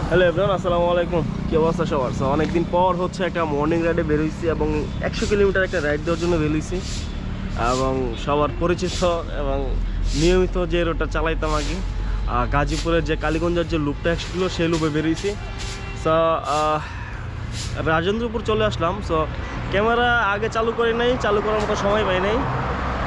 Hello everyone, আসসালামু আলাইকুম। কি অবস্থা সবার? সো অনেকদিন পর হচ্ছে একটা মর্নিং রাইডে বেরোইছি এবং 100 কিলোমিটার একটা রাইড দেওয়ার জন্য বেরোইছি এবং সবার পরিচিত এবং নিয়মিত যে রোডটা চালাইতাম আগে, গাজীপুরের যে কালীগঞ্জের যে লুপটা 100 কিলো, সেই লুপে বেরোইছি। সো রাজেন্দ্রপুর চলে আসলাম। সো ক্যামেরা আগে চালু করি নাই, চালু করার মতো সময় পাই নাই।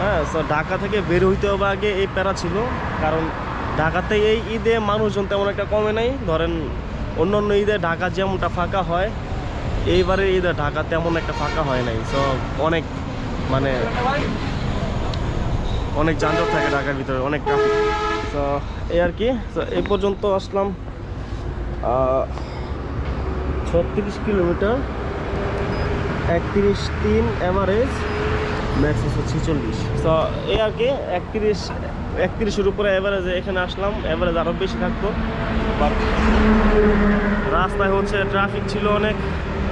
হ্যাঁ, সো ঢাকা থেকে বের হইতে হবে আগে, এই প্যারা ছিল। কারণ ঢাকাতে এই ঈদে মানুষজন তেমন একটা কমে নাই। ধরেন অন্য অন্য ঈদে ঢাকা যেমনটা ফাঁকা হয়, এইবারে ঈদে ঢাকা তেমন একটা ফাঁকা হয় নাই। সো অনেক মানে অনেক যানজট থাকে ঢাকার ভিতরে, অনেক ট্রাফিক। সো এই আর কি। সো এই পর্যন্ত আসলাম 36 কিলোমিটার, 31.3 অ্যাভারেজ, ম্যাক্স হচ্ছে 46। সো এই আর কি, 31-31-এর উপরে অ্যাভারেজে এখানে আসলাম। অ্যাভারেজ আরও বেশি থাকতো, বাট রাস্তায় হচ্ছে ট্রাফিক ছিল অনেক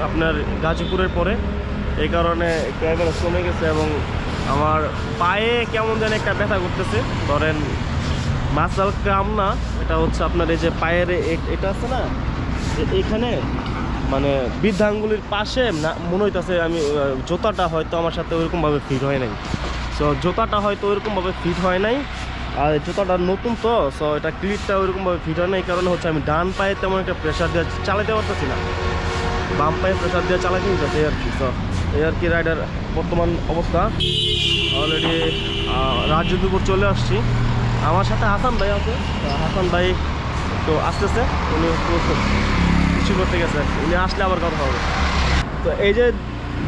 আপনার গাজীপুরের পরে, এই কারণে একটু অ্যাভারেজ কমে গেছে। এবং আমার পায়ে কেমন যেন একটা ব্যথা করতেছে। ধরেন মাসাল ক্রাম না, এটা হচ্ছে আপনার এই যে পায়ের এটা আছে না, এইখানে মানে বৃদ্ধাঙ্গুলির পাশে না মনে হইতেছে। আমি জুতাটা হয়তো আমার সাথে ওইরকমভাবে ফিট হয় নাই। সো জুতাটা হয়তো ওইরকমভাবে ফিট হয় নাই, আর জুতাটা নতুন তো, সো এটা ক্লিপটা ওইরকমভাবে ফিট হয় না। এই কারণে হচ্ছে আমি ডান পায়ে তেমন একটা প্রেশার দিয়ে চালাতে পারতেছি না, বাম পায়ে প্রেশার দিয়ে চালাতে নিতেছে, এই আর কি। সো এই আর কি রাইডার বর্তমান অবস্থা। অলরেডি রাজেন্দ্রপুর চলে আসছি। আমার সাথে হাসান ভাই আছে। হাসান ভাই তো আসতেছে, উনি কিছু করতে গেছে, উনি আসলে আবার কথা হবে। তো এই যে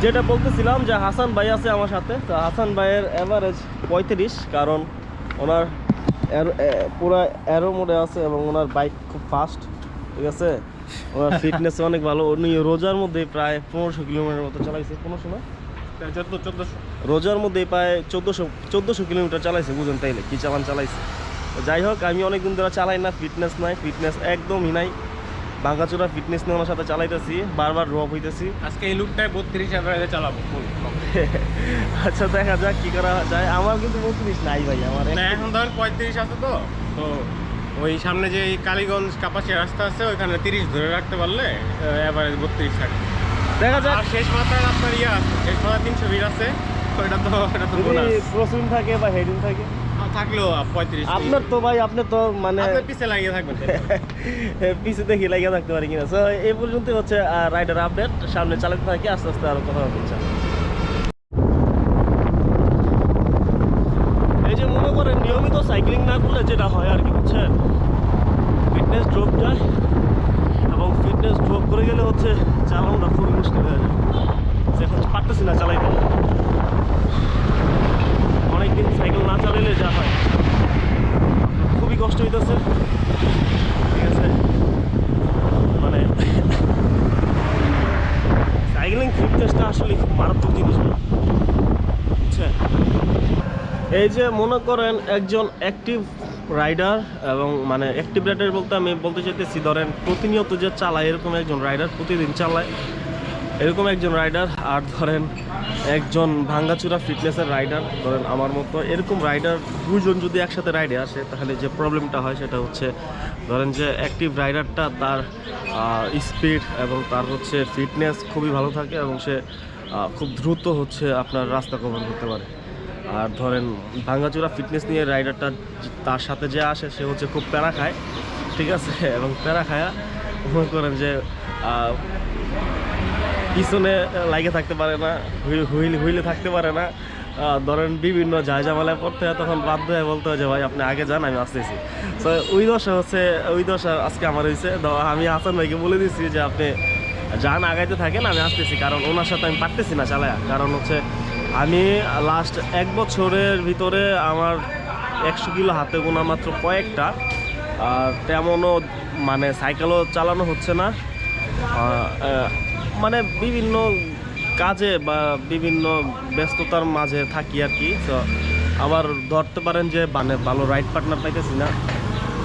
যেটা বলতেছিলাম যে হাসান ভাই আছে আমার সাথে। তো হাসান ভাইয়ের অ্যাভারেজ 35, কারণ ওনার পুরা অ্যারো মোডে আছে এবং ওনার বাইক খুব ফাস্ট, ঠিক আছে। ওনার ফিটনেস অনেক ভালো। উনি রোজার মধ্যে প্রায় 1500 কিলোমিটার মতো চালাইছে। 1500 না, 1400। রোজার মধ্যে প্রায় 1400 কিলোমিটার চালাইছে। বুঝুন তাইলে কি চালাইছে। যাই হোক, আমি অনেকদিন ধরে চালাই না, ফিটনেস নাই, ফিটনেস একদমই নাই। ভাঙাচোরা ফিটনেস নিয়ে ওনার সাথে চালাইতেছি, বারবার ড্রপ হইতেছি। আজকে এই লুকটায় 32 অ্যাভারেজে চালাবো। আচ্ছা, দেখা যাক কি করা যায়। আমার কিন্তু 32 নাই ভাই, আমার এখন ধরেন 35 আছে। তো তো ওই সামনে যে কালীগঞ্জ কাপাসিয়া রাস্তা আছে, ওইখানে 30 ধরে রাখতে পারলে অ্যাভারেজ 32 থাকে। দেখা যাক। আর শেষ মাথায় আপনার ইয়ে আছে, শেষ মাথায় 320 আছে। তো এটা তো ক্রসিং থাকে বা হেডিং থাকে, থাকলেও 35। আপনার তো ভাই, আপনি তো মানে পিছে লাগিয়ে থাকবেন। পিছে দেখি লাগিয়ে থাকতে পারি কিনা। সো এই পর্যন্ত হচ্ছে রাইডার আপডেট। সামনে চালাতে থাকি, আস্তে আস্তে আরো কথা বলতে চাই। এই যে মনে করেন নিয়মিত সাইক্লিং না করলে যেটা হয় আর কি, বুঝছেন, ফিটনেস ড্রপ যায় এবং ফিটনেস ড্রপ করে গেলে হচ্ছে চালানোটা খুবই মুশকিল হয়ে যায়। এখন পারতেছি না চালাইতে। অনেকদিন সাইকেল না চালাইলে যা হয়, খুবই কষ্ট হইতেছে, ঠিক আছে। মানে সাইক্লিং ফিটনেসটা আসলে খুব মারাত্মক জিনিস, বুঝছেন। এই যে মনে করেন একজন অ্যাক্টিভ রাইডার, এবং মানে অ্যাক্টিভ রাইডার বলতে আমি বলতে চাইতেছি, ধরেন প্রতিনিয়ত যে চালায় এরকম একজন রাইডার, প্রতিদিন চালায় এরকম একজন রাইডার, আর ধরেন একজন ভাঙ্গাচুরা ফিটনেসের রাইডার, ধরেন আমার মতো এরকম রাইডার দুজন যদি একসাথে রাইডে আসে, তাহলে যে প্রবলেমটা হয় সেটা হচ্ছে, ধরেন যে অ্যাক্টিভ রাইডারটা তার স্পিড এবং তার হচ্ছে ফিটনেস খুবই ভালো থাকে এবং সে খুব দ্রুত হচ্ছে আপনার রাস্তা কভার করতে পারে। আর ধরেন ভাঙ্গাচুরা ফিটনেস নিয়ে রাইডারটা তার সাথে যে আসে, সে হচ্ছে খুব প্যারা খায়, ঠিক আছে। এবং প্যারা খায়া মনে করেন যে পিছনে লাগে থাকতে পারে না, হুইলে থাকতে পারে না। ধরেন বিভিন্ন ঝামেলায় পড়তে হয়, তখন বাধ্য হয়ে বলতে হয় যে ভাই আপনি আগে যান, আমি আসতেছি। সো ওই দশা আজকে আমার হয়েছে। আমি হাসান ভাইকে বলে দিচ্ছি যে আপনি যান, আগাইতে থাকেন, আমি আসতেছি। কারণ ওনার সাথে আমি পারতেছি না চালায়া। কারণ হচ্ছে আমি লাস্ট 1 বছরের ভিতরে আমার 100 কিলো হাতে গোনা মাত্র কয়েকটা, আর তেমনও মানে সাইকেলও চালানো হচ্ছে না। মানে বিভিন্ন কাজে বা বিভিন্ন ব্যস্ততার মাঝে থাকি আর কি। তো আবার ধরতে পারেন যে মানে ভালো রাইড পার্টনার পাইতেছি না।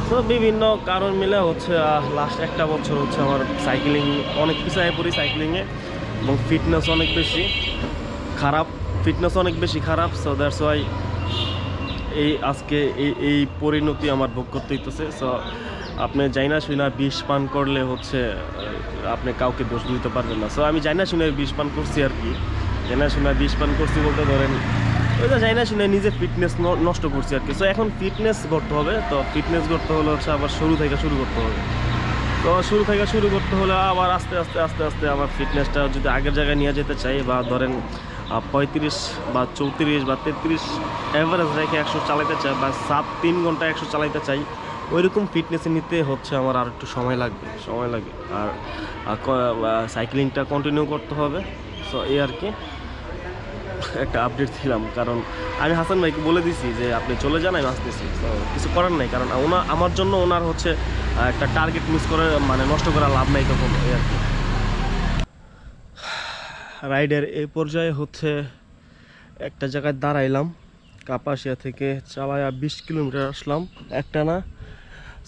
তো বিভিন্ন কারণ মিলে হচ্ছে লাস্ট 1 বছর হচ্ছে আমার সাইক্লিং অনেক পিছায় পড়ি সাইক্লিংয়ে, এবং ফিটনেস অনেক বেশি খারাপ। সো দ্যাটস ওয়াই আজকে এই পরিণতি আমার ভোগ করতে হইতেছে। সো আপনি যাই না শুই না বিষ পান করলে হচ্ছে আপনি কাউকে দোষ দিতে পারবেন না। সো আমি যাই না শুনে বিষ পান করছি আর কি, যাই না শুনে বিষ পান করছি বলতে ধরেন ওইটা যাই না শুনে নিজের ফিটনেস নষ্ট করছি আর কি। সো এখন ফিটনেস করতে হবে, তো ফিটনেস করতে হলে হচ্ছে আবার শুরু থেকে শুরু করতে হবে। তো শুরু থেকে শুরু করতে হলে আবার আস্তে আস্তে আস্তে আস্তে আমার ফিটনেসটা যদি আগের জায়গায় নিয়ে যেতে চাই, বা ধরেন 35 বা 34 বা 33 অ্যাভারেজ রেখে 100 চালাতে চাই, বা 3 ঘন্টা 100 চালাতে চাই, ওইরকম ফিটনেসে নিতে হচ্ছে আমার আর একটু সময় লাগবে। আর সাইক্লিংটা কন্টিনিউ করতে হবে। সো এই আর কি একটা আপডেট দিলাম, কারণ আমি হাসান ভাইকে বলে দিছি যে আপনি চলে যান, আমি আসতেছি। তো কিছু করার নাই, কারণ আমার জন্য ওনার হচ্ছে একটা টার্গেট মিস করে মানে নষ্ট করা লাভ নাই তখন, এই আর কি। রাইডের এই পর্যায়ে হচ্ছে একটা জায়গায় দাঁড়াইলাম, কাপাসিয়া থেকে চালায়া 20 কিলোমিটার আসলাম একটানা।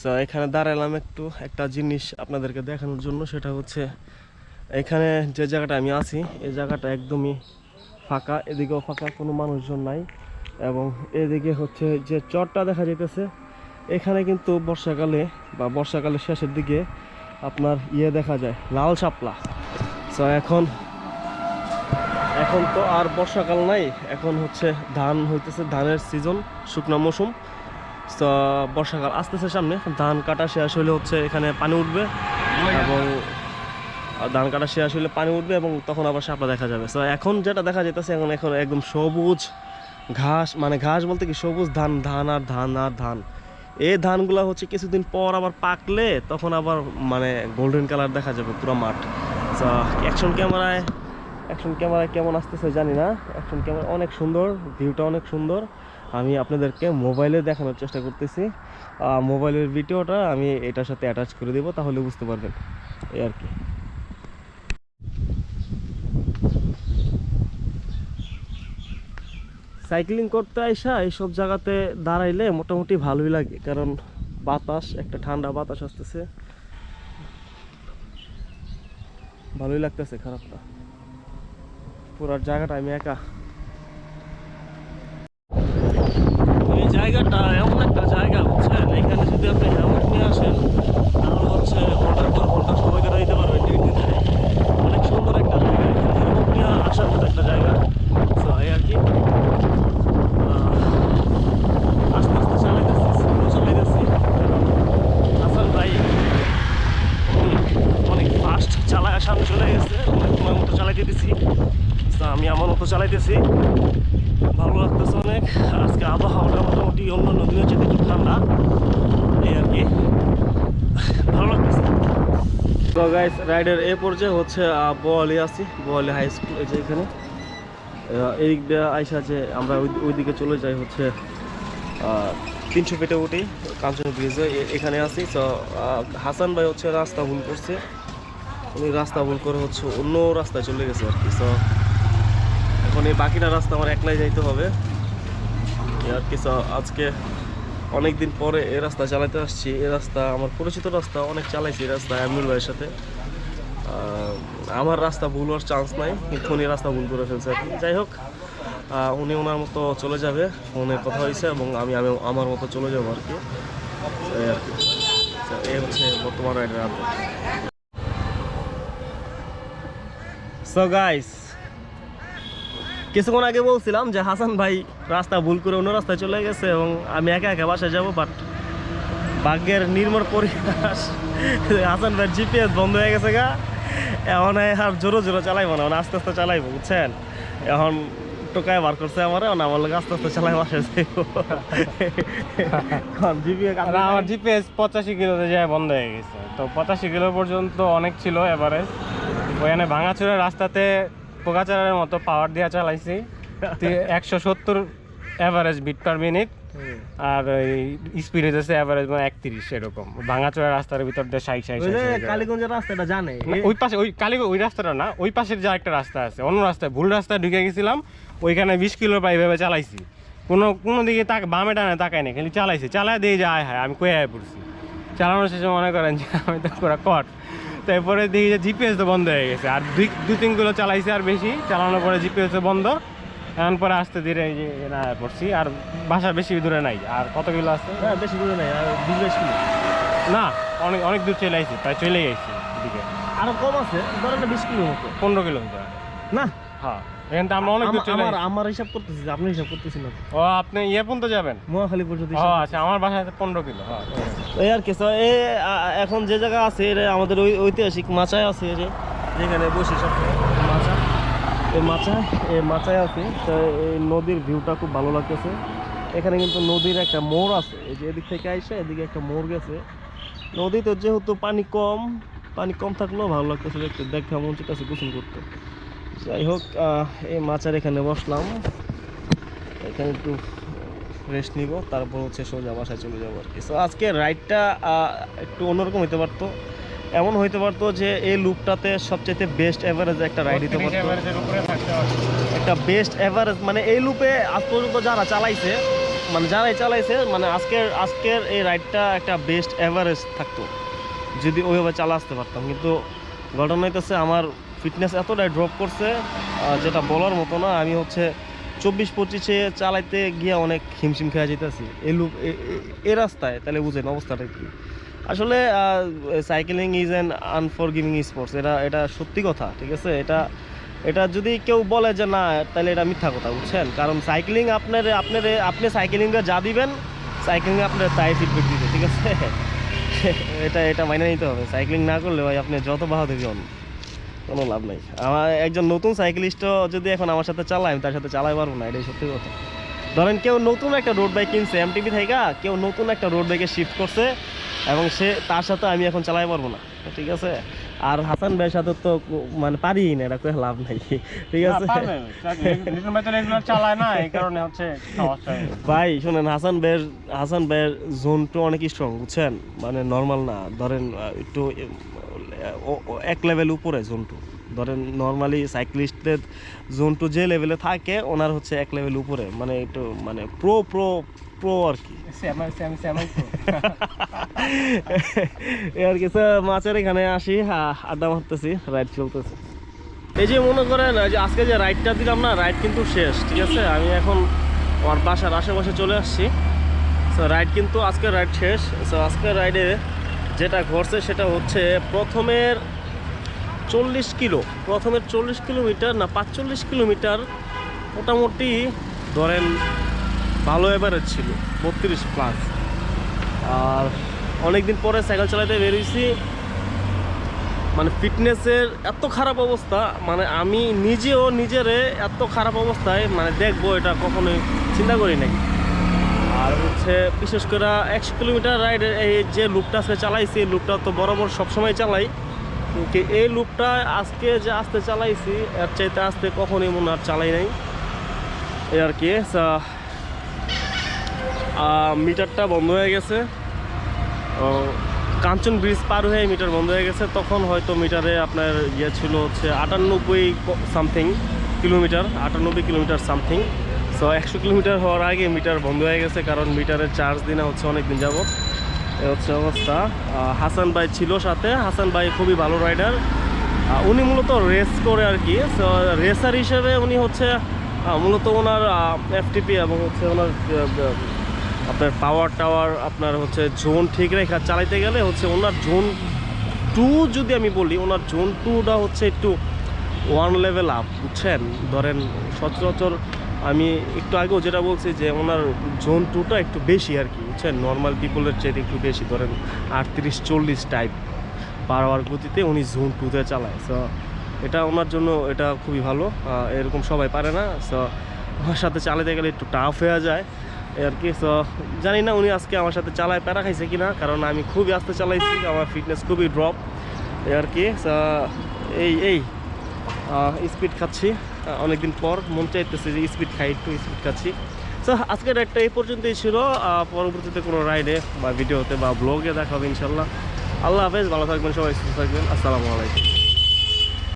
তো এখানে দাঁড়াইলাম একটু একটা জিনিস আপনাদেরকে দেখানোর জন্য, সেটা হচ্ছে এখানে যে জায়গাটা আমি আছি এই জায়গাটা একদমই ফাঁকা, এদিকেও ফাঁকা, কোনো মানুষজন নাই। এবং এদিকে হচ্ছে যে চরটা দেখা যাইতেছে, এখানে কিন্তু বর্ষাকালের শেষের দিকে আপনার দেখা যায়, লাল শাপলা। তো এখন তো আর বর্ষাকাল নাই, এখন হচ্ছে ধান হইতেছে, ধানের সিজন, শুকনো মৌসুম। তো বর্ষাকাল আসতেছে সামনে, ধান কাটা শেষ হলে হচ্ছে এখানে পানি উঠবে, এবং ধান কাটা শেষ হলে পানি উঠবে এবং তখন আবার শাপলা দেখা যাবে। তো এখন যেটা দেখা যাইতেছে, এখন একদম সবুজ ঘাস, মানে ঘাস বলতে কি সবুজ ধান, ধান আর ধান আর ধান। এই ধানগুলো হচ্ছে কিছুদিন পর আবার পাকলে তখন আবার মানে গোল্ডেন কালার দেখা যাবে পুরো মাঠ। তো অ্যাকশন ক্যামেরায় কেমন আসতেছে জানি না, অ্যাকশন ক্যামেরা অনেক সুন্দর, ভিউটা অনেক সুন্দর। আমি আপনাদেরকে মোবাইলে দেখানোর চেষ্টা করতেছি, মোবাইলের ভিডিওটা আমি এটার সাথে অ্যাটাচ করে দেবো, তাহলে বুঝতে পারবেন, এই আর কি। সাইক্লিং করতে আইসা এইসব জায়গাতে দাঁড়াইলে মোটামুটি ভালোই লাগে, কারণ বাতাস, একটা ঠান্ডা বাতাস আসতেছে, ভালোই লাগতেছে, খারাপ না। পুরো জায়গাটা আমি একা। এই জায়গাটা এমন একটা জায়গা বুঝছেন, এখানে যদি আপনি হেলমেট নিয়ে আসেন তাহলে হচ্ছে ঘন্টার পর ঘন্টা সময় কেটে দিতে পারবেন ডিউটিতে। অনেক সুন্দর একটা জায়গা, এখানে হেলমেট নিয়ে আসার মতো একটা জায়গা। তো এই আর কি, আস্তে আস্তে চালাইতেছি, হাসান ভাই অনেক ফাস্ট চালায় সামনে চলে গেছে, অনেক সময় মতো চালাইতে দিছি। আমি আমার মতো চালাইতেছি, ভালো লাগতেছে অনেক। আজকে আবহাওয়াটা মোটামুটি অন্যান্য দিনের চেয়ে একটু ঠান্ডা, এই আর কি, ভালো লাগতেছে। তো গাইস, রাইডের এই পর্যায়ে হচ্ছে বোয়ালি আছি, বোয়ালি হাই স্কুল, এই যে এখানে এই দিক দিয়ে আইসা যে আমরা ওইদিকে চলে যাই হচ্ছে 300 ফিটে উঠি কাঞ্চন ব্রিজে, এখানে আছি। তো হাসান ভাই হচ্ছে রাস্তা ভুল করছে, উনি রাস্তা ভুল করে হচ্ছে অন্য রাস্তায় চলে গেছে আর কি। তো এখন এই বাকিটা রাস্তা আমার একলাই যাইতে হবে আর কি। আজকে অনেক দিন পরে এই রাস্তা চালাতে আসছি, এই রাস্তা আমার পরিচিত রাস্তা, অনেক চালাইছি এই রাস্তা আমিনুল ভাইয়ের সাথে। আমার রাস্তা ভুল হওয়ার চান্স নাই, কিন্তু উনি রাস্তা ভুল করে ফেলছে আর কি। যাই হোক, উনি ওনার মতো চলে যাবে, ফোনে কথা হয়েছে, এবং আমি আমার মতো চলে যাবো আর কি, এই আর কি। এই হচ্ছে বর্তমান রাইডের আপডেট। সো গাইস, কিছুক্ষণ আগে বলছিলাম যে হাসান ভাই রাস্তা ভুল করে অন্য রাস্তায় চলে গেছে এবং আমি একা একা বাসায় যাবো, বাট ভাগ্যের নির্মল পরিহাস, হাসান ভাইয়ের জিপিএস বন্ধ হয়ে গেছে গা। এখন আর জোরে জোরে চালাইবো না, মানে আস্তে আস্তে চালাইবো, বুঝছেন। এখন টোকায় বার করছে আমার লোক আস্তে আস্তে চালাই বাসায় যাইবো। আমার জিপিএস 85 কিলোতে যায় বন্ধ হয়ে গেছে। তো 85 কিলো পর্যন্ত অনেক ছিল এভারেজ, ওখানে ভাঙাচোরা রাস্তাতে পোকাচারের মতো পাওয়ার দিয়ে চালাইছি, 170 এভারেজ বিট পার মিনিট, আর ওই স্পিড হচ্ছে এভারেজ 31 এরকম। ভাঙাচোরা রাস্তার ভিতর দিয়ে 60 কালীগঞ্জের রাস্তাটা জানে, ওই পাশে ওই ওই রাস্তাটা না, ওই পাশের যে একটা রাস্তা আছে, অন্য রাস্তায় ভুল রাস্তায় ঢুকে গেছিলাম, ওইখানে 20 কিলো প্রায় ভেবে চালাইছি, কোনো দিকে বামে টানে তাকাই না, খালি চালায় দিয়ে যায়, হায় আমি কয়ে পড়ছি। চালানোর শেষে মনে করেন যে আমি তো পুরো কট। তারপরে দেখি যে জিপিএস তো বন্ধ হয়ে গেছে, আর দুই তিন কিলো চালাইছি, আর বেশি চালানোর পরে জিপিএস বন্ধ। এখন পরে আসতে ধীরে এই যে না পড়ছি, আর বাসা বেশি দূরে নাই। আর কত কিলো আছে? বেশি দূরে নাই, আর 20-22 কিলো। না, অনেক অনেক দূর চলে আইছি, প্রায় চলে আইছি এদিকে। আরো কম আছে, ধরেন 20 কিলো মতো। 15 কিলোমিটার। না হ্যাঁ, এখান থেকে আমরা অনেক দূর চলে আইছি। আমার হিসাব করতেছি, আপনি হিসাব করতেছেন না। ও, আপনি ইয়ে পর্যন্ত যাবেন? মহাখালী পর্যন্ত। ও আচ্ছা, আমার বাসা 15 কিলো। হ্যাঁ, এই আর কি। এখন যে জায়গা আছে এটা আমাদের ঐতিহাসিক মাচায় আছে, এই যে যেখানে বসে সব মাচা, এই মাচায় আছে। তো এই নদীর ভিউটা খুব ভালো লাগতেছে। এখানে কিন্তু নদীর একটা মোড় আছে, এই যে এদিক থেকে আইসা এদিকে একটা মোড় গেছে। নদীতে যেহেতু পানি কম থাকলেও ভালো লাগতেছে দেখতে, দেখা মন চাইতেছে গোসল করতে। যাই হোক, এই মাচার এখানে বসলাম, এখানে একটু রেস্ট নিব, তারপর হচ্ছে সোজা বাসায় চলে যাবো আর কি। সো আজকে রাইডটা একটু অন্যরকম হতে পারতো, এমন হইতে পারতো যে এই লুপটাতে সবচেয়ে বেস্ট এভারেজ একটা রাইড দিতে পারতো, একটা বেস্ট এভারেজ। মানে এই লুপে আজ পর্যন্ত যারাই চালাইছে মানে আজকের এই রাইডটা একটা বেস্ট এভারেজ থাকতো যদি ওইভাবে চালা আসতে পারতাম। কিন্তু ঘটনা হইতেছে আমার ফিটনেস এতটাই ড্রপ করছে যেটা বলার মতো না। আমি হচ্ছে 24-25-এ চালাইতে গিয়ে অনেক হিমশিম খেয়ে যেতেছি এই রাস্তায়। তাহলে বুঝেন অবস্থাটা কি। আসলে cycling is an unforgiving sports, এটা সত্যি কথা, ঠিক আছে। এটা যদি কেউ বলে যে না, তাহলে এটা মিথ্যা কথা, বুঝছেন। কারণ সাইকেলিং আপনি সাইকেলিংটা যা দিবেন, সাইকেলিংয়ে আপনার তাই ফিডব্যাক দিবে, ঠিক আছে। এটা মাইনে নিতে হবে। সাইকেলিং না করলে ভাই আপনি যত বাহাদুরি হন কোনো লাভ নাই। আমার একজন নতুন সাইকেলিস্টও যদি এখন আমার সাথে চালায়, আমি তার সাথে চালাই পারবো না, এটাই সত্যি কথা। ধরেন কেউ নতুন একটা রোড বাইক কিনছে এমটিভি থেকে, কেউ নতুন একটা রোড বাইকে শিফট করছে এবং তার সাথে আমি এখন চালাই পারবো না, ঠিক আছে। আর হাসান ভাইয়ের সাথে তো মানে পারি না, এটা কোনো লাভ নাই, ঠিক আছে। ভাই শোনেন, হাসান ভাইয়ের জোনটা অনেক স্ট্রং, বুঝছেন। মানে নর্মাল না, ধরেন একটু এক লেভেল উপরে জোনটু। ধরেন নর্মালি সাইক্লিস্টদের জোনটু যে লেভেলে থাকে, ওনার হচ্ছে এক লেভেল উপরে, মানে একটু মানে প্রো আর কি। আর কি মাছের এখানে আসি, আড্ডা মারতেছি, রাইড চলতেছে। এই যে মনে করেন যে আজকে যে রাইডটা দিলাম না, রাইড কিন্তু শেষ, ঠিক আছে। আমি এখন আমার বাসার আশেপাশে চলে আসছি। সো রাইড কিন্তু আজকের রাইড শেষ। সো আজকের রাইডে যেটা ঘটছে সেটা হচ্ছে প্রথমের 40 কিলোমিটার না 45 কিলোমিটার মোটামুটি ধরেন ভালো এভারেজ ছিল, 32+। আর অনেকদিন পরে সাইকেল চালাতে বেরিয়েছি, মানে ফিটনেসের এত খারাপ অবস্থা, মানে আমি নিজেরে এত খারাপ অবস্থায় মানে দেখবো এটা কখনোই চিন্তা করি নাই। আর হচ্ছে বিশেষ করে 100 কিলোমিটার রাইডের এই যে লুপটা আজকে চালাইছি, এই লুপটা তো বরাবর সবসময় চালাই, কিন্তু এই লুপটা আজকে যে আস্তে চালাইছি, এর চাইতে আস্তে কখনোই মনে আর চালাই নাই, এই আর কি। মিটারটা বন্ধ হয়ে গেছে, কাঞ্চন ব্রিজ পার হয়ে মিটার বন্ধ হয়ে গেছে। তখন হয়তো মিটারে আপনার ইয়ে ছিল হচ্ছে 98 something kilometre, 98 kilometre something. So 100 kilometre হওয়ার আগে মিটার বন্ধ হয়ে গেছে, কারণ মিটারের চার্জ দিনে হচ্ছে অনেক দিন যাবত। এ হচ্ছে অবস্থা। হাসান ভাই ছিল সাথে, হাসান ভাই খুবই ভালো রাইডার, উনি মূলত রেস করে আর কি। সো রেসার হিসেবে উনি হচ্ছে মূলত ওনার এফটিপি এবং হচ্ছে ওনার আপনার পাওয়ার আপনার হচ্ছে জোন ঠিক রেখা চালাইতে গেলে হচ্ছে ওনার জোন 2 যদি আমি বলি, ওনার জোন 2টা হচ্ছে একটু 1 লেভেল আপ, বুঝছেন। ধরেন সচরাচর আমি একটু আগেও যেটা বলছি যে ওনার জোন 2টা একটু বেশি আর কি, বুঝছেন, নর্মাল পিপলের চাইতে একটু বেশি। ধরেন 38-40 টাইপ পার আওয়ার গতিতে উনি জোন 2তে চালায়। সো এটা ওনার জন্য এটা খুবই ভালো, এরকম সবাই পারে না। সো আমার সাথে চালাতে গেলে একটু টাফ হয়ে যায় আর কি। সো জানি না উনি আজকে আমার সাথে চালায় প্যারা খাইছে কিনা, কারণ আমি খুবই আস্তে চালাইছি, আমার ফিটনেস খুবই ড্রপ আর কি। এই স্পিড খাচ্ছি, অনেকদিন পর মন চাইতেছে যে স্পিড খাই, একটু স্পিড খাচ্ছি। সো আজকের রাইডটা এই পর্যন্তই ছিল। পরবর্তীতে কোনো রাইডে বা ভিডিওতে বা ব্লগে দেখা হবে ইনশাল্লাহ। আল্লাহ হাফেজ, ভালো থাকবেন সবাই, সুস্থ থাকবেন, আসসালামু আলাইকুম।